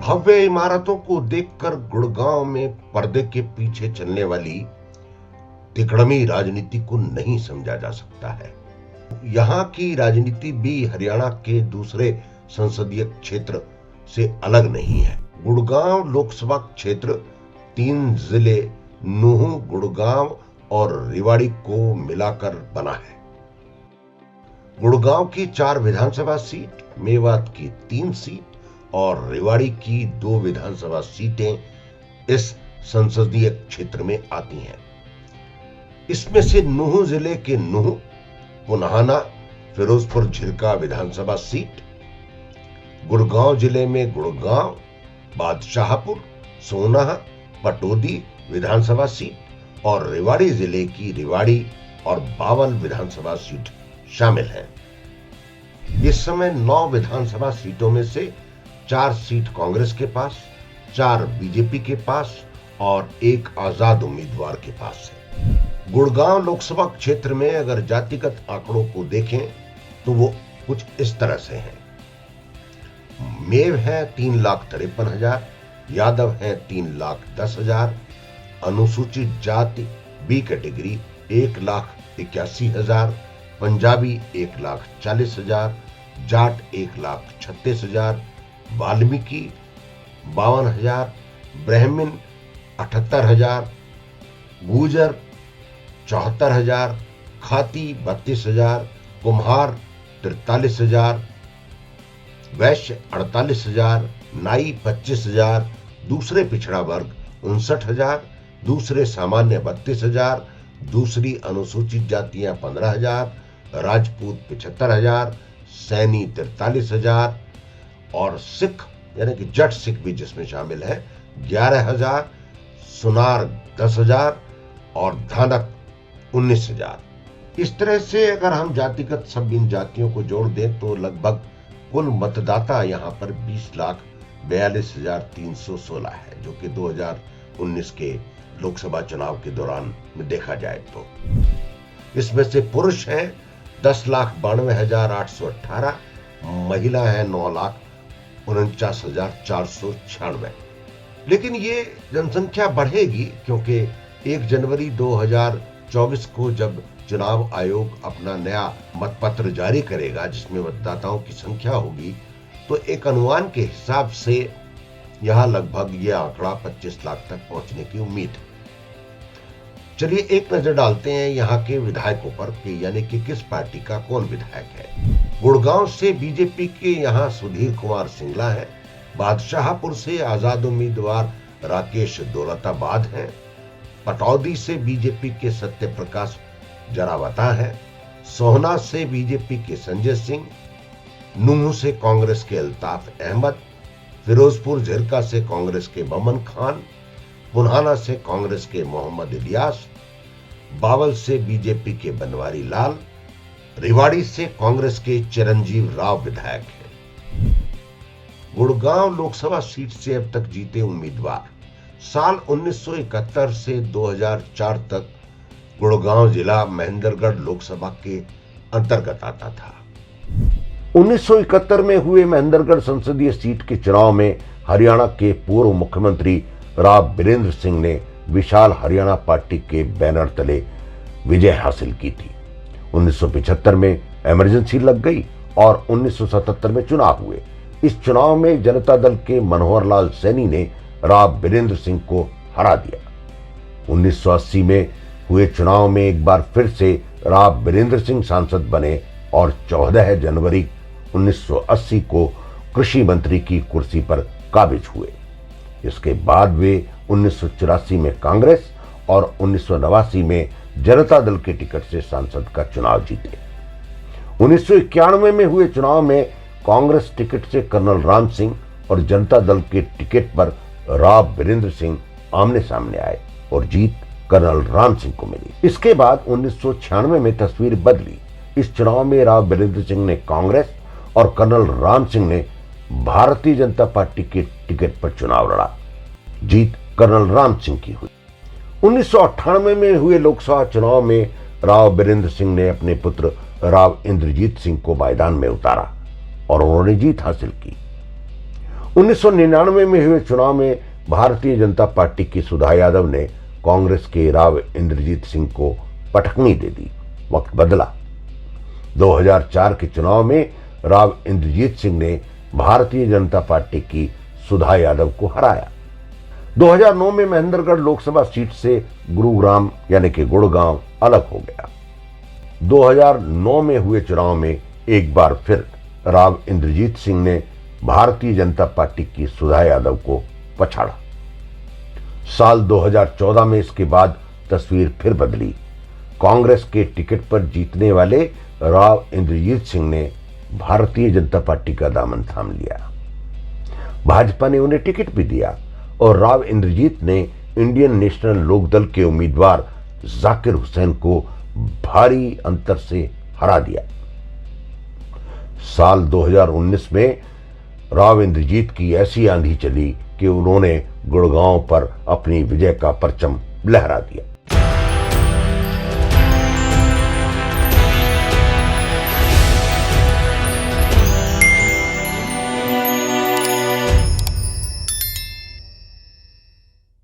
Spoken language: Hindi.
भव्य इमारतों को देखकर गुड़गांव में पर्दे के पीछे चलने वाली तिकड़मी राजनीति को नहीं समझा जा सकता है। यहाँ की राजनीति भी हरियाणा के दूसरे संसदीय क्षेत्र से अलग नहीं है। गुड़गांव लोकसभा क्षेत्र 3 जिले नूंह, गुड़गांव और रेवाड़ी को मिलाकर बना है। गुड़गांव की 4 विधानसभा सीट, मेवात की 3 सीट और रेवाड़ी की 2 विधानसभा सीटें इस संसदीय क्षेत्र में आती हैं। इसमें से नूंह जिले के नूंह, पुन्हाना, फिरोजपुर झिरका विधानसभा सीट, गुड़गांव जिले में गुड़गांव, बादशाहपुर, सोनाह, पटौदी विधानसभा सीट और रेवाड़ी जिले की रेवाड़ी और बावल विधानसभा सीट शामिल हैं। इस समय 9 विधानसभा सीटों में से 4 सीट कांग्रेस के पास, 4 बीजेपी के पास और 1 आजाद उम्मीदवार के पास है। गुड़गांव लोकसभा क्षेत्र में अगर जातिगत आंकड़ों को देखें तो वो कुछ इस तरह से हैं। मेव है 3,53,000, यादव है 3,10,000, अनुसूचित जाति बी कैटेगरी 1,81,000, पंजाबी 1,40,000, जाट 1,36,000, वाल्मीकि 52,000, ब्राह्मण 78,000, गुर्जर 74,000, खाती 32,000, कुम्हार 43,000, वैश्य 48,000, नाई 25,000, दूसरे पिछड़ा वर्ग 59,000, दूसरे सामान्य 32,000, दूसरी अनुसूचित जातियां 15,000, राजपूत 75,000, सैनी 43,000 और सिख यानी कि जट सिख भी जिसमें शामिल है 11,000, सुनार 10,000 और धानक 19,000। इस तरह से अगर हम जातिगत सब इन जातियों को जोड़ दें तो लगभग कुल मतदाता यहाँ पर 20,42,316 है, जो कि 2019 के लोकसभा चुनाव के दौरान में देखा जाए तो इसमें से पुरुष हैं 10,92,818, महिला है 9,49,496। लेकिन ये जनसंख्या बढ़ेगी क्योंकि 1 जनवरी 2024 को जब चुनाव आयोग अपना नया मतपत्र जारी करेगा जिसमें मतदाताओं की संख्या होगी तो एक अनुमान के हिसाब से यहां लगभग यह आंकड़ा 25 लाख तक पहुंचने की उम्मीद है। चलिए एक नजर डालते हैं यहाँ के विधायकों पर कि यानी कि किस पार्टी का कौन विधायक है। गुड़गांव से बीजेपी के यहाँ सुधीर कुमार सिंगला है, बादशाहपुर से आजाद उम्मीदवार राकेश दौलताबाद हैं, पटौदी से बीजेपी के सत्य प्रकाश जरावता है, सोहना से बीजेपी के संजय सिंह, नूंह से कांग्रेस के अल्ताफ अहमद, फिरोजपुर झिरका से कांग्रेस के बमन खान, पुन्हाना से कांग्रेस के मोहम्मद इलियास, बावल से बीजेपी के बनवारी लाल, रेवाड़ी से कांग्रेस के चिरंजीव राव विधायक हैं। गुड़गांव लोकसभा सीट से अब तक जीते उम्मीदवार साल 1971 से 2004 तक गुड़गांव जिला महेंद्रगढ़ लोकसभा के अंतर्गत आता था। 1971 में हुए महेंद्रगढ़ संसदीय सीट के चुनाव में हरियाणा के पूर्व मुख्यमंत्री राव बीरेंद्र सिंह ने विशाल हरियाणा पार्टी के बैनर तले विजय हासिल की थी। 1975 में इमरजेंसी लग गई और 1977 में चुनाव हुए। इस चुनाव में जनता दल के मनोहर लाल सैनी ने राव बीरेंद्र सिंह को हरा दिया। 1980 में हुए चुनाव में एक बार फिर से राव बीरेंद्र सिंह सांसद बने और 14 जनवरी 1980 को कृषि मंत्री की कुर्सी पर काबिज हुए। इसके बाद वे 1984 में कांग्रेस और 1989 में जनता दल के टिकट से सांसद का चुनाव जीते। 1991 में हुए चुनाव में कांग्रेस टिकट से कर्नल राम सिंह और जनता दल के टिकट पर राव बीरेंद्र सिंह आमने सामने आए और जीत कर्नल राम सिंह को मिली। इसके बाद 1996 में तस्वीर बदली। इस चुनाव में राव बीरेंद्र सिंह ने कांग्रेस और कर्नल राम सिंह ने भारतीय जनता पार्टी के टिकट पर चुनाव लड़ा। जीत कर्नल राम सिंह की हुई। 1998 में हुए लोकसभा चुनाव में राव बीरेंद्र सिंह ने अपने पुत्र राव इंद्रजीत सिंह को मैदान में उतारा और उन्होंने जीत हासिल की। 1999 में हुए चुनाव में भारतीय जनता पार्टी की सुधा यादव ने कांग्रेस के राव इंद्रजीत सिंह को पटकनी दे दी। वक्त बदला। 2004 के चुनाव में राव इंद्रजीत सिंह ने भारतीय जनता पार्टी की सुधा यादव को हराया। 2009 में महेंद्रगढ़ लोकसभा सीट से गुरुग्राम यानी कि गुड़गांव अलग हो गया। 2009 में हुए चुनाव में एक बार फिर राव इंद्रजीत सिंह ने भारतीय जनता पार्टी की सुधा यादव को पछाड़ा। साल 2014 में इसके बाद तस्वीर फिर बदली। कांग्रेस के टिकट पर जीतने वाले राव इंद्रजीत सिंह ने भारतीय जनता पार्टी का दामन थाम लिया। भाजपा ने उन्हें टिकट भी दिया और राव इंद्रजीत ने इंडियन नेशनल लोकदल के उम्मीदवार जाकिर हुसैन को भारी अंतर से हरा दिया। साल 2019 में राव इंद्रजीत की ऐसी आंधी चली कि उन्होंने गुड़गांव पर अपनी विजय का परचम लहरा दिया।